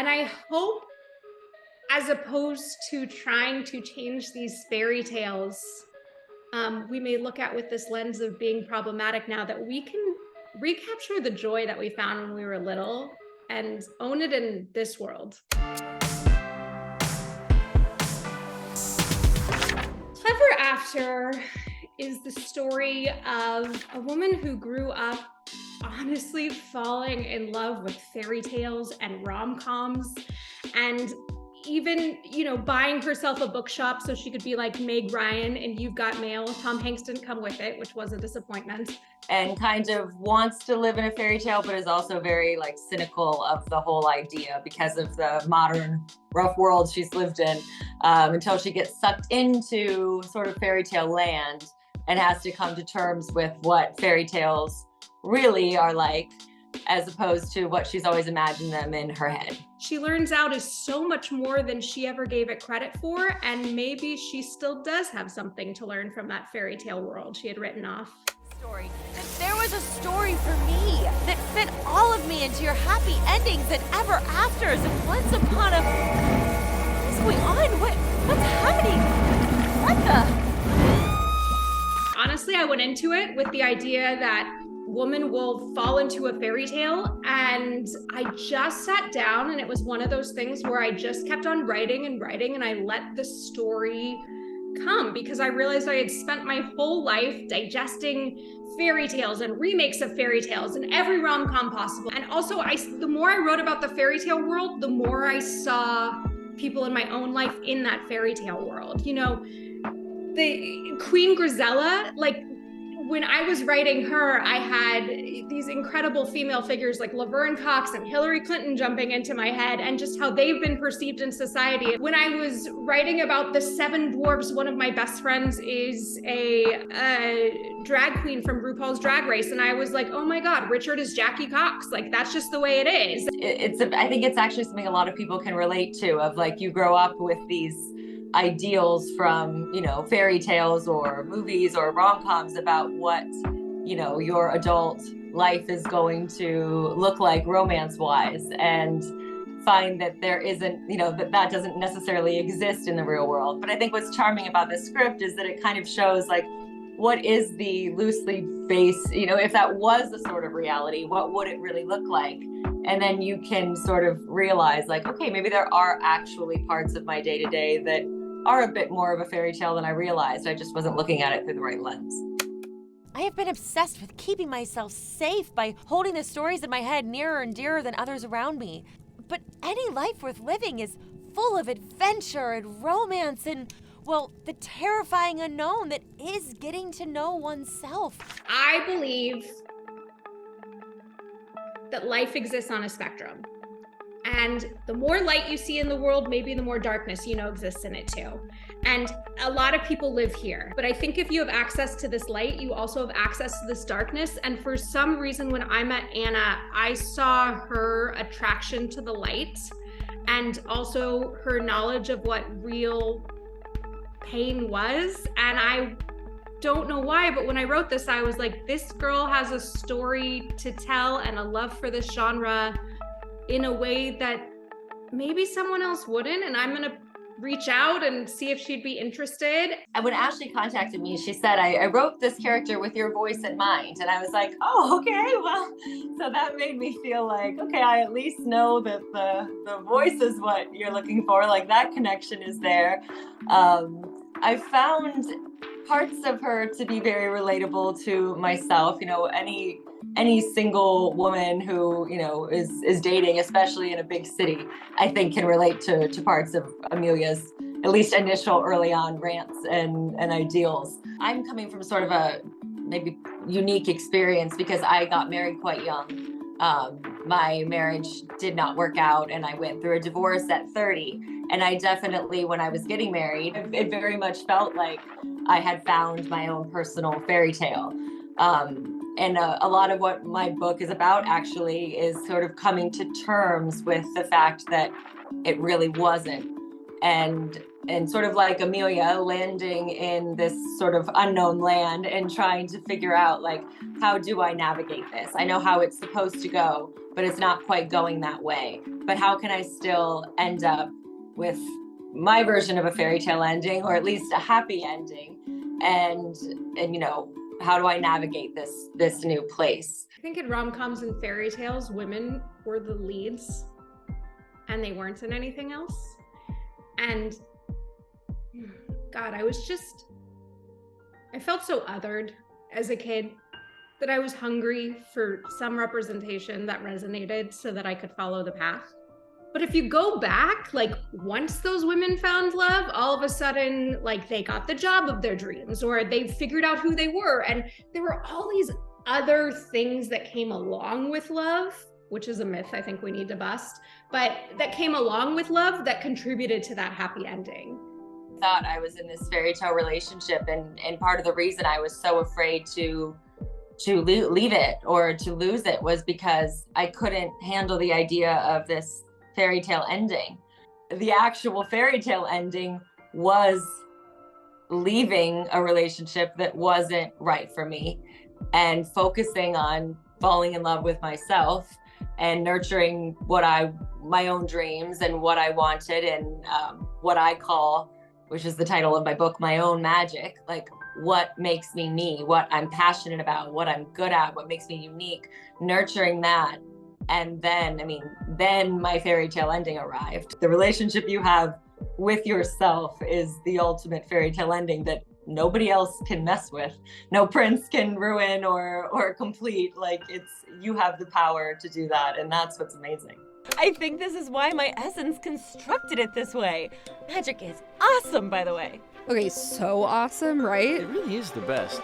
And I hope, as opposed to trying to change these fairy tales, we may look at with this lens of being problematic now, that we can recapture the joy that we found when we were little and own it in this world. Clever After is the story of a woman who grew up honestly falling in love with fairy tales and rom-coms, and even, buying herself a bookshop so she could be like Meg Ryan and You've Got Mail. Tom Hanks didn't come with it, which was a disappointment. And kind of wants to live in a fairy tale, but is also very cynical of the whole idea because of the modern rough world she's lived in, until she gets sucked into sort of fairy tale land and has to come to terms with what fairy tales really are like, as opposed to what she's always imagined them in her head. She learns out is so much more than she ever gave it credit for, and maybe she still does have something to learn from that fairy tale world she had written off. That there was a story for me that fit all of me into your happy endings and ever afters and once upon a... What's going on? What's happening? What the... Honestly, I went into it with the idea that woman will fall into a fairy tale, and I just sat down, and it was one of those things where I just kept on writing and writing, and I let the story come, because I realized I had spent my whole life digesting fairy tales and remakes of fairy tales and every rom-com possible. And also, the more I wrote about the fairy tale world, the more I saw people in my own life in that fairy tale world. The Queen Grisella, when I was writing her, I had these incredible female figures like Laverne Cox and Hillary Clinton jumping into my head, and just how they've been perceived in society. When I was writing about the Seven Dwarfs, one of my best friends is a drag queen from RuPaul's Drag Race, and I was like, oh my God, Richard is Jackie Cox. That's just the way it is. I think it's actually something a lot of people can relate to, of you grow up with these ideals from, fairy tales or movies or rom-coms about what, your adult life is going to look like romance-wise, and find that there isn't, that doesn't necessarily exist in the real world. But I think what's charming about this script is that it kind of shows what is the loosely based, if that was the sort of reality, what would it really look like? And then you can sort of realize okay, maybe there are actually parts of my day-to-day that are a bit more of a fairy tale than I realized. I just wasn't looking at it through the right lens. I have been obsessed with keeping myself safe by holding the stories in my head nearer and dearer than others around me. But any life worth living is full of adventure and romance and, the terrifying unknown that is getting to know oneself. I believe that life exists on a spectrum. And the more light you see in the world, maybe the more darkness exists in it too. And a lot of people live here. But I think if you have access to this light, you also have access to this darkness. And for some reason, when I met Anna, I saw her attraction to the light, and also her knowledge of what real pain was. And I don't know why, but when I wrote this, I was like, this girl has a story to tell and a love for this genre in a way that maybe someone else wouldn't, and I'm gonna reach out and see if she'd be interested. And when Ashley contacted me, she said, I wrote this character with your voice in mind. And I was like, oh, okay, well, so that made me feel okay, I at least know that the voice is what you're looking for, that connection is there. I found parts of her to be very relatable to myself. Any single woman who, is dating, especially in a big city, I think can relate to parts of Amelia's, at least initial early on, rants and ideals. I'm coming from sort of a maybe unique experience because I got married quite young. My marriage did not work out, and I went through a divorce at 30. And I definitely, when I was getting married, it very much felt like I had found my own personal fairy tale. And a lot of what my book is about actually is sort of coming to terms with the fact that it really wasn't. And and sort of like Amelia landing in this sort of unknown land and trying to figure out, like, how do I navigate this? I know how it's supposed to go, but it's not quite going that way. But how can I still end up with my version of a fairy tale ending, or at least a happy ending? And you know, how do I navigate this new place? I think in rom-coms and fairy tales, women were the leads and they weren't in anything else. And God, I felt so othered as a kid that I was hungry for some representation that resonated so that I could follow the path. But if you go back, like, once those women found love, all of a sudden, like, they got the job of their dreams, or they figured out who they were. And there were all these other things that came along with love, which is a myth I think we need to bust, but that came along with love that contributed to that happy ending. I thought I was in this fairy tale relationship, and part of the reason I was so afraid to leave it or to lose it was because I couldn't handle the idea of this fairy tale ending. The actual fairy tale ending was leaving a relationship that wasn't right for me and focusing on falling in love with myself and nurturing my own dreams and what I wanted, and what I call, which is the title of my book, my own magic, like what makes me me, what I'm passionate about, what I'm good at, what makes me unique, nurturing that. And then my fairy tale ending arrived. The relationship you have with yourself is the ultimate fairy tale ending that nobody else can mess with. No prince can ruin or complete. Like, you have the power to do that, and that's what's amazing. I think this is why my essence constructed it this way. Magic is awesome, by the way. Okay, so awesome, right? It really is the best.